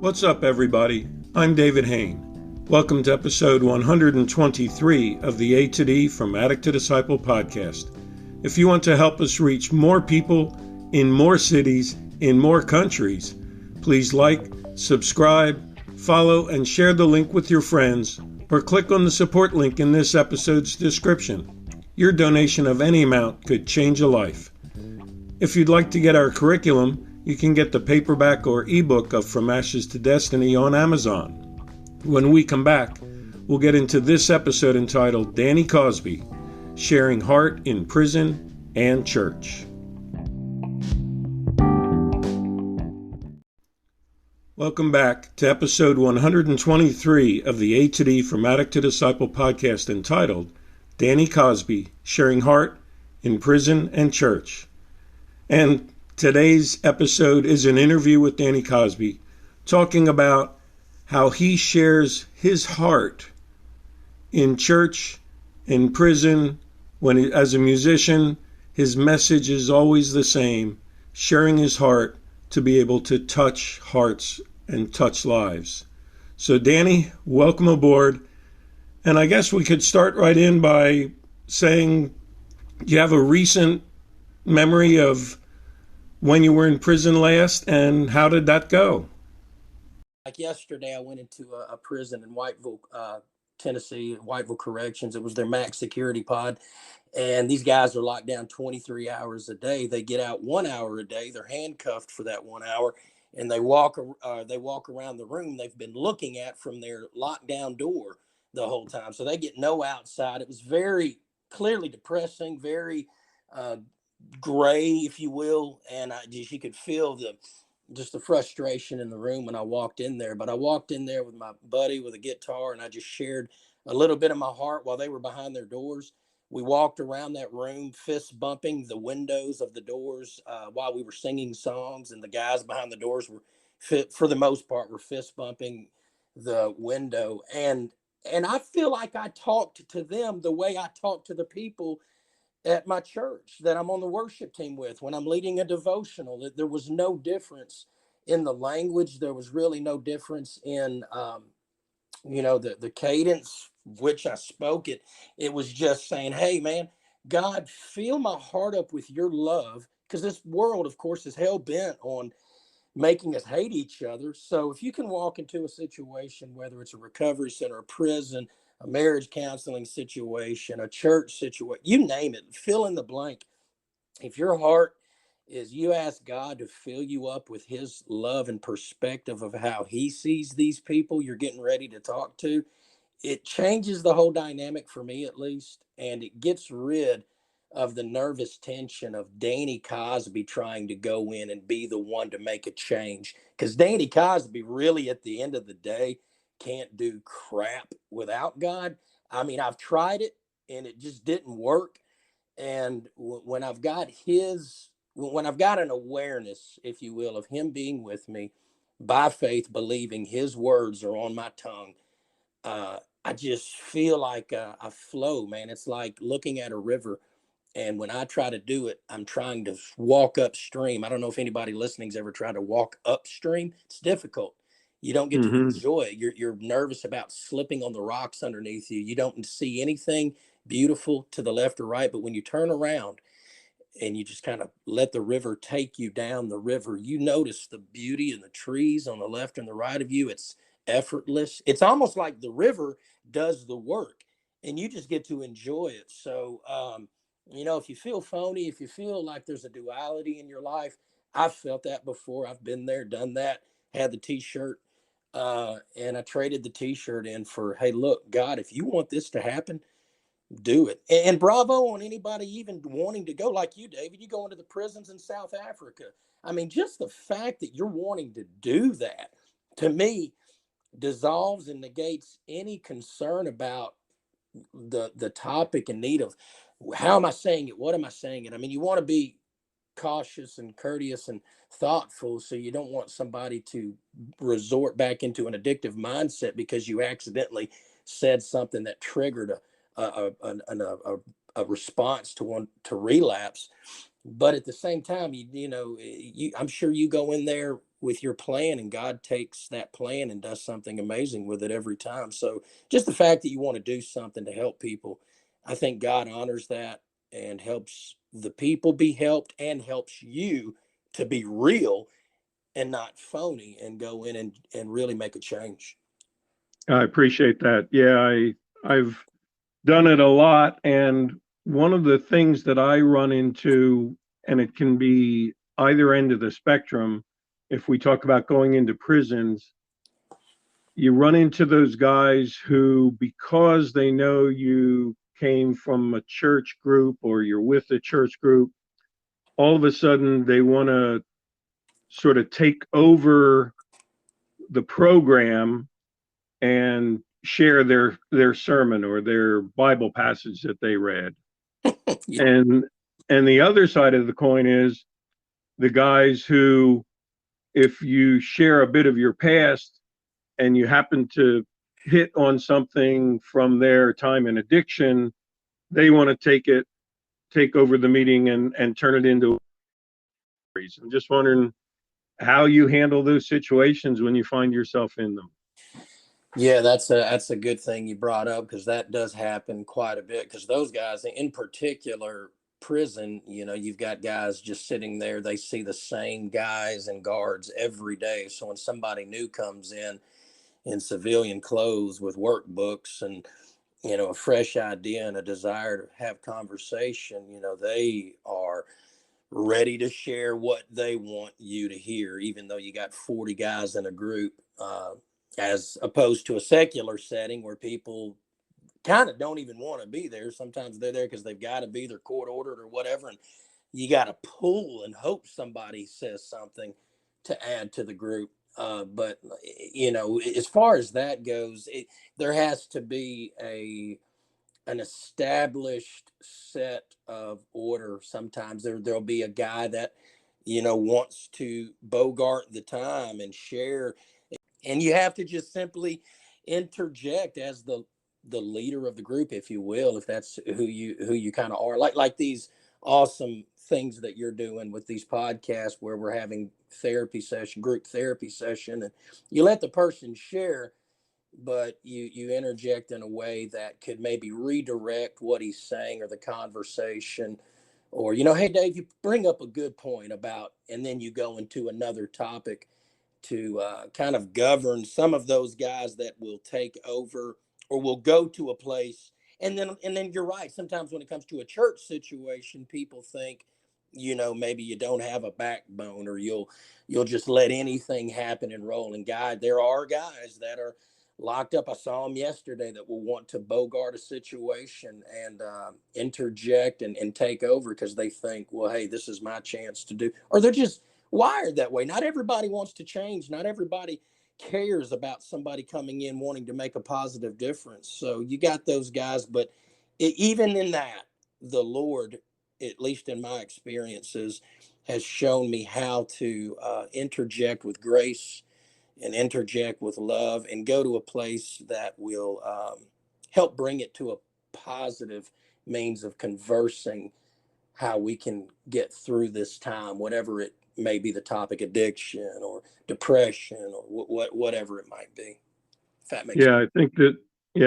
What's up, everybody? I'm David Hain. Welcome to episode 123 of the A to D From Addict to Disciple podcast. If you want to help us reach more people in more cities, in more countries, please like, subscribe, follow, and share the link with your friends, or click on the support link in this episode's description. Your donation of any amount could change a life. If you'd like to get our curriculum, you can get the paperback or ebook of From Ashes to Destiny on Amazon. When we come back, we'll get into this episode entitled Danny Cosby, Sharing Heart in Prison and Church. Welcome back to episode 123 of the A to D From Addict to Disciple podcast entitled Danny Cosby, Sharing Heart in Prison and Church. And today's episode is an interview with Danny Cosby talking about how he shares his heart in church, in prison. As a musician, his message is always the same, sharing his heart to be able to touch hearts and touch lives. So Danny, welcome aboard. And I guess we could start right in by saying, do you have a recent memory of when you were in prison last, and how did that go? Like yesterday, I went into a prison in Whiteville, Tennessee, Whiteville Corrections. It was their max security pod. And these guys are locked down 23 hours a day. They get out 1 hour a day. They're handcuffed for that 1 hour. And they walk around the room they've been looking at from their lockdown door the whole time. So they get no outside. It was very clearly depressing, very gray, if you will. And you could feel the frustration in the room when I walked in there. But I walked in there with my buddy with a guitar, and I just shared a little bit of my heart while they were behind their doors. We walked around that room, fist bumping the windows of the doors while we were singing songs, and the guys behind the doors for the most part, were fist bumping the window. And I feel like I talked to them the way I talk to the people at my church that I'm on the worship team with when I'm leading a devotional. There was no difference in the language. There was really no difference in the cadence which I spoke it. It was just saying, hey man, God, fill my heart up with your love, because this world, of course, is hell bent on making us hate each other. So if you can walk into a situation, whether it's a recovery center, a prison, a marriage counseling situation, a church situation, you name it, fill in the blank. If your heart is, you ask God to fill you up with his love and perspective of how he sees these people you're getting ready to talk to, it changes the whole dynamic, for me at least, and it gets rid of the nervous tension of Danny Cosby trying to go in and be the one to make a change. Because Danny Cosby really, at the end of the day, can't do crap without God. I mean, I've tried it and it just didn't work. And when I've got an awareness, if you will, of him being with me by faith, believing his words are on my tongue, I just feel like I flow, man. It's like looking at a river. And when I try to do it, I'm trying to walk upstream. I don't know if anybody listening's ever tried to walk upstream. It's difficult. You don't get to enjoy it. You're nervous about slipping on the rocks underneath you. You don't see anything beautiful to the left or right. But when you turn around and you just kind of let the river take you down the river, you notice the beauty in the trees on the left and the right of you. It's effortless. It's almost like the river does the work and you just get to enjoy it. So, if you feel phony, if you feel like there's a duality in your life, I've felt that before. I've been there, done that, had the t-shirt, and I traded the t-shirt in for, hey, look, God, if you want this to happen, do it. And bravo on anybody even wanting to go, like you, David. You go into the prisons in South Africa. I mean, just the fact that you're wanting to do that, to me, dissolves and negates any concern about the topic and need of how am I saying it? What am I saying it? I mean, you want to be cautious and courteous and thoughtful, so you don't want somebody to resort back into an addictive mindset because you accidentally said something that triggered a response to relapse. But at the same time, I'm sure you go in there with your plan, and God takes that plan and does something amazing with it every time. So just the fact that you want to do something to help people, I think God honors that and helps the people be helped and helps you to be real and not phony and go in and really make a change. I appreciate that. Yeah, I've done it a lot, and one of the things that I run into, and it can be either end of the spectrum, if we talk about going into prisons, you run into those guys who, because they know you came from a church group or you're with a church group, all of a sudden they want to sort of take over the program and share their sermon or their Bible passage that they read. Yeah. And the other side of the coin is the guys who, if you share a bit of your past and you happen to hit on something from their time in addiction, they want to take over the meeting and turn it into. I'm just wondering how you handle those situations when you find yourself in them. Yeah, that's a good thing you brought up, because that does happen quite a bit. Because those guys, in particular, prison, you've got guys just sitting there. They see the same guys and guards every day. So when somebody new comes in civilian clothes with workbooks and a fresh idea and a desire to have conversation, they are ready to share what they want you to hear, even though you got 40 guys in a group, as opposed to a secular setting where people kind of don't even want to be there. Sometimes they're there because they've got to be, they're court ordered or whatever. And you got to pull and hope somebody says something to add to the group. But as far as that goes, there has to be an established set of order. Sometimes there'll be a guy that wants to bogart the time and share, and you have to just simply interject as the leader of the group, if you will, if that's who you kind of are, like these awesome things that you're doing with these podcasts where we're having group therapy session, and you let the person share, but you interject in a way that could maybe redirect what he's saying or the conversation, or hey Dave, you bring up a good point about, and then you go into another topic to kind of govern some of those guys that will take over or will go to a place. And then you're right, sometimes when it comes to a church situation, people think maybe you don't have a backbone, or you'll just let anything happen and roll. And God, there are guys that are locked up. I saw them yesterday that will want to bogart a situation and interject and take over because they think, well, hey, this is my chance to do, or they're just wired that way. Not everybody wants to change. Not everybody cares about somebody coming in wanting to make a positive difference. So you got those guys, but even in that, the Lord, at least in my experiences, has shown me how to interject with grace and interject with love and go to a place that will help bring it to a positive means of conversing, how we can get through this time, whatever it may be, the topic, addiction or depression or whatever it might be. If that makes Yeah,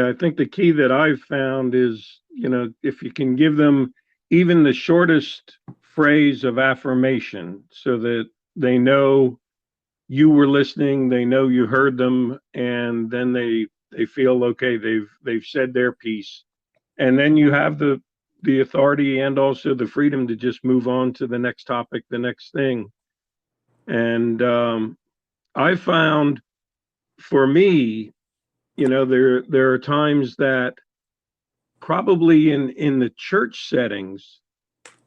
I think the key that I've found is, if you can give them even the shortest phrase of affirmation so that they know you were listening, they know you heard them, and then they feel okay, they've said their piece. And then you have the authority and also the freedom to just move on to the next topic, the next thing. And I found, for me, there are times that probably in the church settings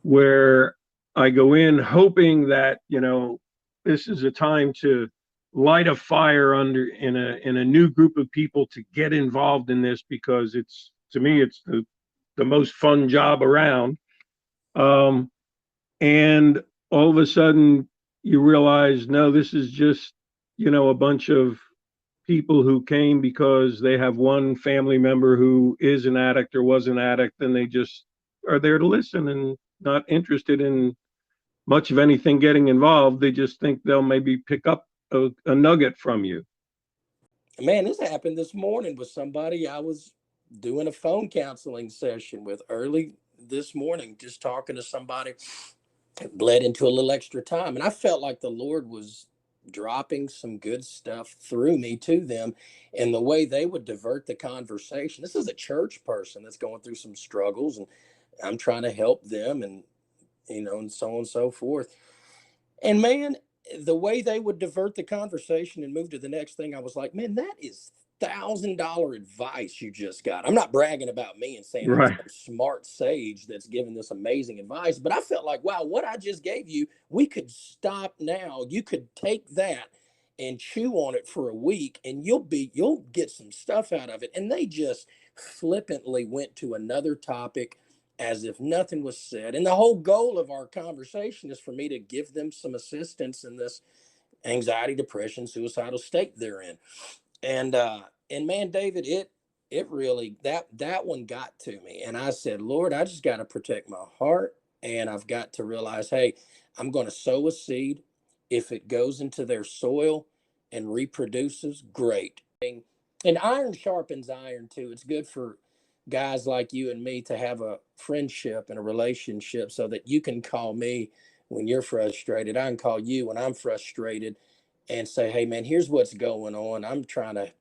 where I go in hoping that this is a time to light a fire under in a new group of people to get involved in this, because it's, to me, it's the most fun job around. um, and all of a sudden you realize, no, this is just a bunch of people who came because they have one family member who is an addict or was an addict, and they just are there to listen and not interested in much of anything getting involved. They just think they'll maybe pick up a nugget from you. Man, this happened this morning with somebody I was doing a phone counseling session with early this morning, just talking to somebody. It bled into a little extra time. And I felt like the Lord was dropping some good stuff through me to them, and the way they would divert the conversation. This is a church person that's going through some struggles, and I'm trying to help them, and and so on and so forth. And man, the way they would divert the conversation and move to the next thing, I was like, man, that is $1,000 advice you just got. I'm not bragging about me and saying I'm Right. some smart sage that's giving this amazing advice, but I felt like, wow, what I just gave you, we could stop now. You could take that and chew on it for a week, and you'll get some stuff out of it. And they just flippantly went to another topic as if nothing was said. And the whole goal of our conversation is for me to give them some assistance in this anxiety, depression, suicidal state they're in. And man, David, it really, that one got to me. And I said, Lord, I just got to protect my heart, and I've got to realize, hey, I'm going to sow a seed. If it goes into their soil and reproduces, great. And iron sharpens iron too. It's good for guys like you and me to have a friendship and a relationship, so that you can call me when you're frustrated. I can call you when I'm frustrated and say, hey, man, here's what's going on. I'm trying to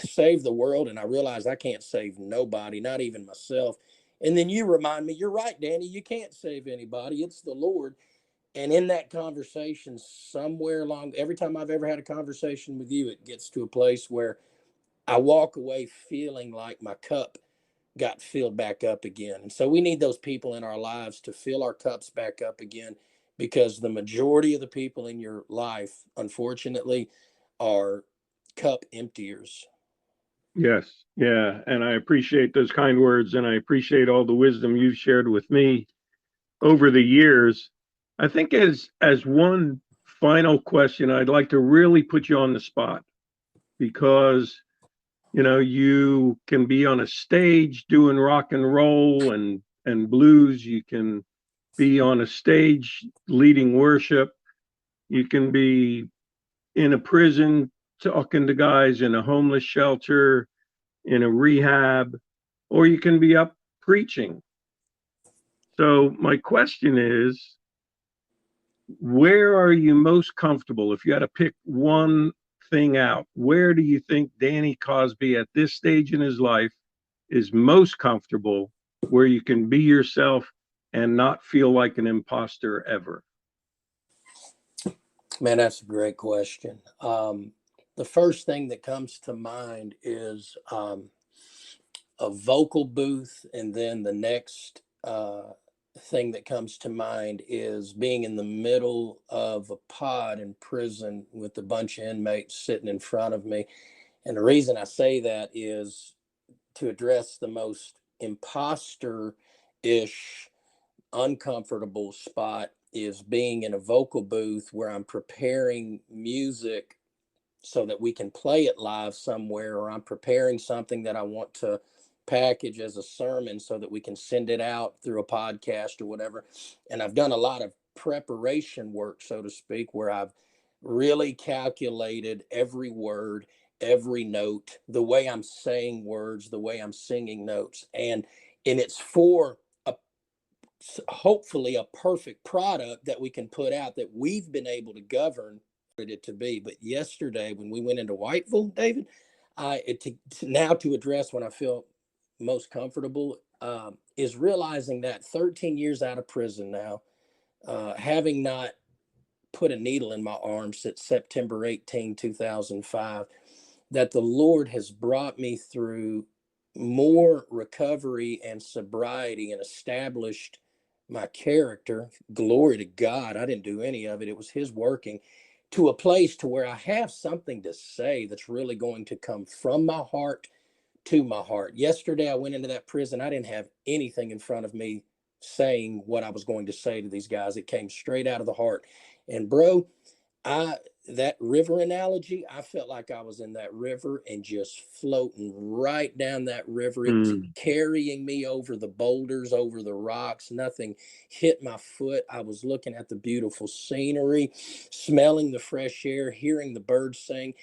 save the world, and I realize I can't save nobody, not even myself. And then you remind me, you're right, Danny, you can't save anybody. It's the Lord. And in that conversation, somewhere along, every time I've ever had a conversation with you, it gets to a place where I walk away feeling like my cup got filled back up again. And so we need those people in our lives to fill our cups back up again, because the majority of the people in your life, unfortunately, are cup emptiers. Yes. Yeah. And I appreciate those kind words, and I appreciate all the wisdom you've shared with me over the years. I think as one final question, I'd like to really put you on the spot, because you can be on a stage doing rock and roll and blues. You can be on a stage leading worship. You can be in a prison talking to guys in a homeless shelter, in a rehab, or you can be up preaching. So my question is, where are you most comfortable? If you had to pick one thing out, where do you think Danny Cosby at this stage in his life is most comfortable, where you can be yourself and not feel like an imposter ever? Man, that's a great question. The first thing that comes to mind is a vocal booth, and then the next thing that comes to mind is being in the middle of a pod in prison with a bunch of inmates sitting in front of me. And the reason I say that is to address the most imposter ish, uncomfortable spot is being in a vocal booth where I'm preparing music so that we can play it live somewhere, or I'm preparing something that I want to package as a sermon so that we can send it out through a podcast or whatever. And I've done a lot of preparation work, so to speak, where I've really calculated every word, every note, the way I'm saying words, the way I'm singing notes. And it's for a hopefully a perfect product that we can put out, that we've been able to govern it to be. But yesterday, when we went into Whiteville, David, now to address when I feel most comfortable, is realizing that 13 years out of prison now, having not put a needle in my arm since September 18, 2005, that the Lord has brought me through more recovery and sobriety and established my character. Glory to God. I didn't do any of it. It was his working, to a place to where I have something to say that's really going to come from my heart to my heart. Yesterday, I went into that prison. I didn't have anything in front of me saying what I was going to say to these guys. It came straight out of the heart. And bro, I that river analogy, I felt like I was in that river and just floating right down that river. It was Mm. carrying me over the boulders, over the rocks. Nothing hit my foot. I was looking at the beautiful scenery, smelling the fresh air, hearing the birds sing,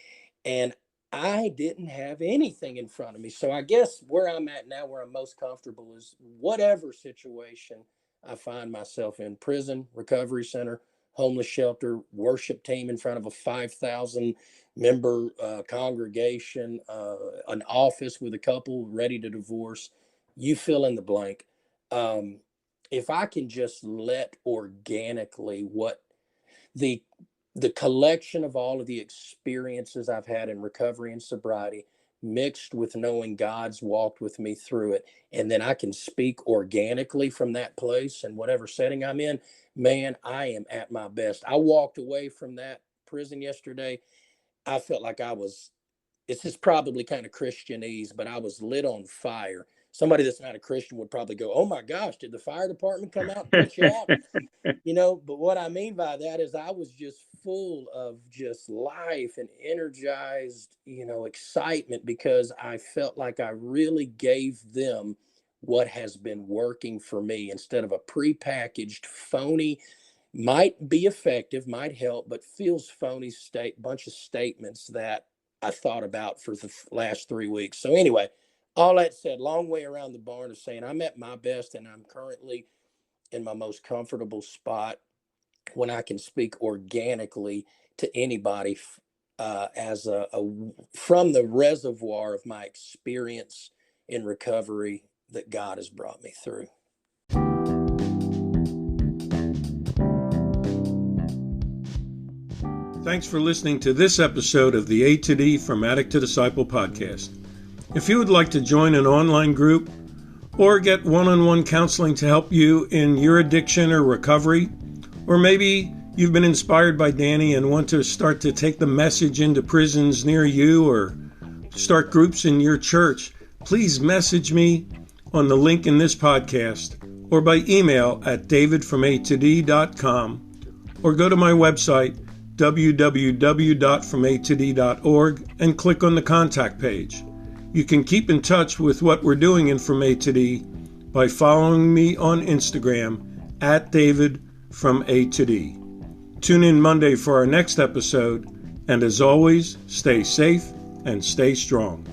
and I didn't have anything in front of me. So I guess where I'm at now, where I'm most comfortable, is whatever situation I find myself in: prison, recovery center, homeless shelter, worship team in front of a 5,000 member congregation, an office with a couple ready to divorce. You fill in the blank. Um, if I can just let organically what the the collection of all of the experiences I've had in recovery and sobriety, mixed with knowing God's walked with me through it, and then I can speak organically from that place and whatever setting I'm in, man, I am at my best. I walked away from that prison yesterday. I felt like I was, this is probably kind of Christianese, but I was lit on fire. Somebody that's not a Christian would probably go, "Oh my gosh, did the fire department come out and put you out?" But what I mean by that is I was just full of just life and energized, excitement, because I felt like I really gave them what has been working for me instead of a prepackaged, phony, might be effective, might help, but feels phony bunch of statements that I thought about for the last 3 weeks. So anyway, all that said, long way around the barn of saying I'm at my best and I'm currently in my most comfortable spot when I can speak organically to anybody as from the reservoir of my experience in recovery that God has brought me through. Thanks for listening to this episode of the A to D From Addict to Disciple podcast. If you would like to join an online group or get one-on-one counseling to help you in your addiction or recovery, or maybe you've been inspired by Danny and want to start to take the message into prisons near you or start groups in your church, please message me on the link in this podcast or by email at davidfromatod.com or go to my website www.fromatod.org and click on the contact page. You can keep in touch with what we're doing in From A to D by following me on Instagram at David From A to D. Tune in Monday for our next episode, and as always, stay safe and stay strong.